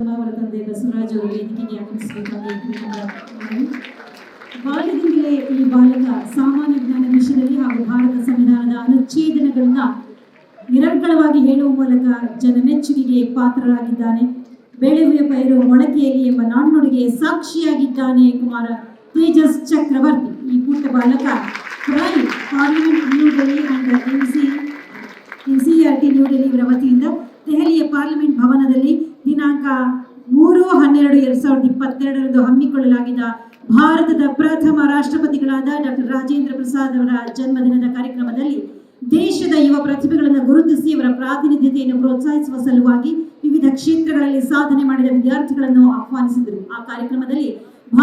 ಅವರ ತಂದೆ ಬಸವರಾಜ್ ಅವರು ವೇದಿಕೆಗೆ ಆಗಮಿಸಬೇಕಾಗಿ ಬಾಲ್ಯದಿಂದಲೇ ಈ ಬಾಲಕ ಸಾಮಾನ್ಯ ಜ್ಞಾನ ವಿಷಯದಲ್ಲಿ ಹಾಗೂ ಭಾರತ ಸಂವಿಧಾನದ ಅನುಚ್ಛೇದನಗಳನ್ನ ನಿರರ್ಗಳವಾಗಿ ಹೇಳುವ ಮೂಲಕ ಜನಮೆಚ್ಚುಗೆಗೆ ಪಾತ್ರರಾಗಿದ್ದಾನೆ. ಬೆಳೆಯುವ ಪೈರು ಮೊಳಕೆಯಲ್ಲಿ ಎಂಬ ನಾಣ್ಣುಡಿಗೆ ಸಾಕ್ಷಿಯಾಗಿದ್ದಾನೆ ಕುಮಾರ ತೇಜಸ್ ಚಕ್ರವರ್ತಿ. ಈ ಪುಟ್ಟ ಬಾಲಕ parliament new Delhi and NCERT new Delhi ಇವರ ವತಿಯಿಂದ ದೆಹಲಿಯ ಪಾರ್ಲಿಮೆಂಟ್ ಭವನದಲ್ಲಿ ದಿನಾಂಕ 3/12/2022 ಹಮ್ಮಿಕೊಳ್ಳಲಾಗಿದ್ದ ಭಾರತದ ಪ್ರಥಮ ರಾಷ್ಟ್ರಪತಿಗಳಾದ ಡಾಕ್ಟರ್ ರಾಜೇಂದ್ರ ಪ್ರಸಾದ್ ಅವರ ಜನ್ಮದಿನದ ಕಾರ್ಯಕ್ರಮದಲ್ಲಿ ದೇಶದ ಯುವ ಪ್ರತಿಭೆಗಳನ್ನು ಗುರುತಿಸಿ ಅವರ ಪ್ರಾತಿನಿಧ್ಯತೆಯನ್ನು ಪ್ರೋತ್ಸಾಹಿಸುವ ಸಲುವಾಗಿ ವಿವಿಧ ಕ್ಷೇತ್ರಗಳಲ್ಲಿ ಸಾಧನೆ ಮಾಡಿದ ವಿದ್ಯಾರ್ಥಿಗಳನ್ನು ಆಹ್ವಾನಿಸಿದರು. ಆ ಕಾರ್ಯಕ್ರಮದಲ್ಲಿ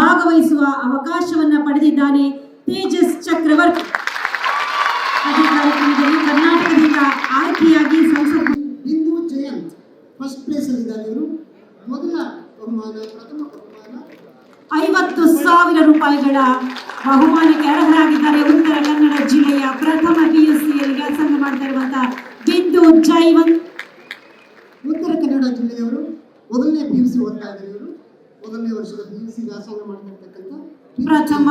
ಭಾಗವಹಿಸುವ ಅವಕಾಶವನ್ನ ಪಡೆದಿದ್ದಾನೆ ತೇಜಸ್ ಚಕ್ರವರ್ತಿ. ಅದೇ ಕಾರ್ಯಕ್ರಮದಲ್ಲಿ ಕರ್ನಾಟಕದಿಂದ ಆಯ್ಕೆಯಾಗಿ ಸಂಸತ್ ಬಿಂದು ಜಯಂತ್ ಫಸ್ಟ್ ಪ್ಲೇಸ್ ಅಲ್ಲಿದ್ದಾರೆ. ಇವರು ಮೊದಲ ಬಹುಮಾನ, ಪ್ರಥಮ ಬಹುಮಾನ 50,000 ರೂಪಾಯಿಗಳ ಬಹುಮಾನಕ್ಕೆ ಅರ್ಹರಾಗಿದ್ದಾರೆ. ಉತ್ತರ ಕನ್ನಡ ಜಿಲ್ಲೆಯ ಪ್ರಥಮ PUCಯಲ್ಲಿ ವ್ಯಾಸಂಗ ಮಾಡ್ತಾ ಇರುವಂತಹ ಬಿಂದು ಜಯವಂತ್. ಉತ್ತರ ಕನ್ನಡ ಜಿಲ್ಲೆಯವರು ಮೊದಲನೇ PUC ಓದ್ತಾ ಇದ್ದಾರೆ. ಇವರು ಮೊದಲನೇ ವರ್ಷದ PUC ವ್ಯಾಸಂಗ ಮಾಡ್ತಾ ಇರ್ತಕ್ಕಂಥ ಪ್ರಥಮ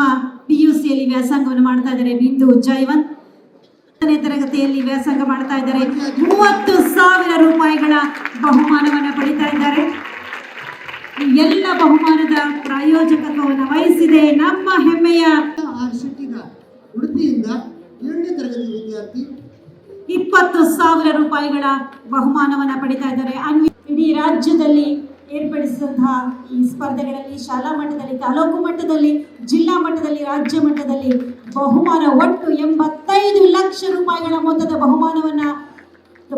PUCಯಲ್ಲಿ ವ್ಯಾಸಂಗವನ್ನು ಮಾಡ್ತಾ ಇದ್ದಾರೆ ಬಿಂದು ಜಯವಂತ್. ತರಗತಿಯಲ್ಲಿ ವ್ಯಾಸಂಗ ಮಾಡ್ತಾ ಇದ್ದಾರೆ. 30,000 ರೂಪಾಯಿಗಳ ಬಹುಮಾನವನ್ನು ಪಡಿತಾ ಇದ್ದಾರೆ. ಎಲ್ಲ ಬಹುಮಾನದ ಪ್ರಾಯೋಜಕತ್ವವನ್ನು ವಹಿಸಿದೆ ನಮ್ಮ ಹೆಮ್ಮೆಯ ಉಡುಪಿಯಿಂದ 7ನೇ ತರಗತಿ ವಿದ್ಯಾರ್ಥಿ. 20,000 ರೂಪಾಯಿಗಳ ಬಹುಮಾನವನ್ನು ಪಡಿತಾ ಇದ್ದಾರೆ. ಇಡೀ ರಾಜ್ಯದಲ್ಲಿ ಏರ್ಪಡಿಸಿದಂತಹ ಈ ಸ್ಪರ್ಧೆಗಳಲ್ಲಿ ಶಾಲಾ ಮಟ್ಟದಲ್ಲಿ, ತಾಲೂಕು ಮಟ್ಟದಲ್ಲಿ, ಜಿಲ್ಲಾ ಮಟ್ಟದಲ್ಲಿ, ರಾಜ್ಯ ಮಟ್ಟದಲ್ಲಿ ಬಹುಮಾನ ಒಟ್ಟು 85 ಲಕ್ಷ ರೂಪಾಯಿಗಳ ಮೊತ್ತದ ಬಹುಮಾನವನ್ನ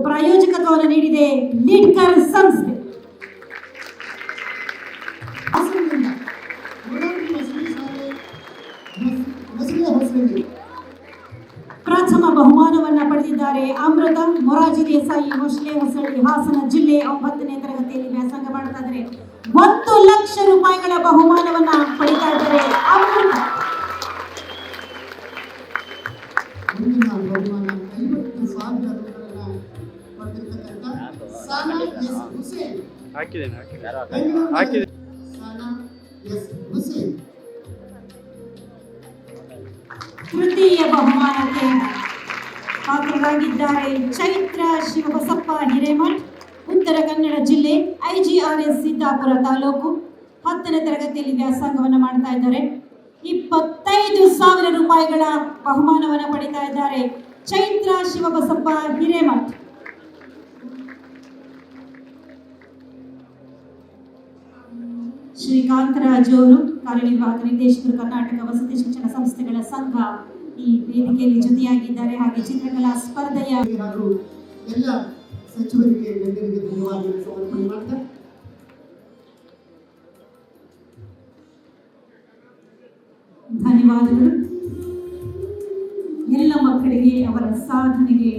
ಪ್ರಾಯೋಜಕತ್ವವನ್ನು ನೀಡಿದೆ ಲೀಡ್ಕರ್ ಸಂಸ್ಥೆ. ಪ್ರಥಮ ಬಹುಮಾನವನ್ನ ಪಡೆದಿದ್ದಾರೆ ಅಮೃತ ಮೊರಾರ್ಜಿ ದೇಸಾಯಿ ಮೊಸಳೆ ಹೊಸಳ್ಳಿ ಹಾಸನ ಜಿಲ್ಲೆ. 9ನೇ ತರಗತಿಯಲ್ಲಿ ವ್ಯಾಸಂಗ ಮಾಡ್ತಾ ಇದ್ದಾರೆ. 1 ಲಕ್ಷ ರೂಪಾಯಿಗಳ ಬಹುಮಾನವನ್ನ ಪಡಿತಾ ಇದ್ದಾರೆ ಅಮೃತ. ಮುಂದಿನ ಬಹುಮಾನ 50,000 ರೂಪಾಯಿಗಳನ್ನ ಪಡೆದಿರ್ತಕ್ಕಂಥ ಸಾನಾ ಎಸ್ ಹುಸೇನ್. ಸಾನಾ ಎಸ್ ಹುಸೇನ್. ತೃತೀಯ ಬಹುಮಾನಕ್ಕೆ ಪಾತ್ರರಾಗಿದ್ದಾರೆ ಚೈತ್ರ ಶಿವಬಸಪ್ಪ ಹಿರೇಮಠ್, ಉತ್ತರ ಕನ್ನಡ ಜಿಲ್ಲೆ, IGRS ಸಿದ್ದಾಪುರ ತಾಲೂಕು. 10ನೇ ತರಗತಿಯಲ್ಲಿ ವ್ಯಾಸಂಗವನ್ನು ಮಾಡ್ತಾ ಇದ್ದಾರೆ. 25,000 ರೂಪಾಯಿಗಳ ಬಹುಮಾನವನ್ನು ಪಡಿತಾ ಇದ್ದಾರೆ ಚೈತ್ರ ಶಿವಬಸಪ್ಪ ಹಿರೇಮಠ್. ಶ್ರೀಕಾಂತರಾಜ್ ಅವರು ಕಾರ್ಯನಿರ್ವಾಹಕ ನಿರ್ದೇಶಕರು, ಕರ್ನಾಟಕ ವಸತಿ ಶಿಕ್ಷಣ ಸಂಸ್ಥೆಗಳ ಸಂಘ, ಈ ವೇದಿಕೆಯಲ್ಲಿ ಜೊತೆಯಾಗಿದ್ದಾರೆ. ಹಾಗೆ ಚಿತ್ರಕಲಾ ಸ್ಪರ್ಧೆಯ ಹಾಗೂ ಎಲ್ಲ ಸಚಿವರಿಗೆ ಗಣ್ಯರಿಗೆ ಧನ್ಯವಾದಗಳು ಸಮರ್ಪಣೆ ಮಾಡ್ತಾರೆ. ಧನ್ಯವಾದಗಳು. ಎಲ್ಲ ಮಕ್ಕಳಿಗೆ ಅವರ ಸಾಧನೆಗೆ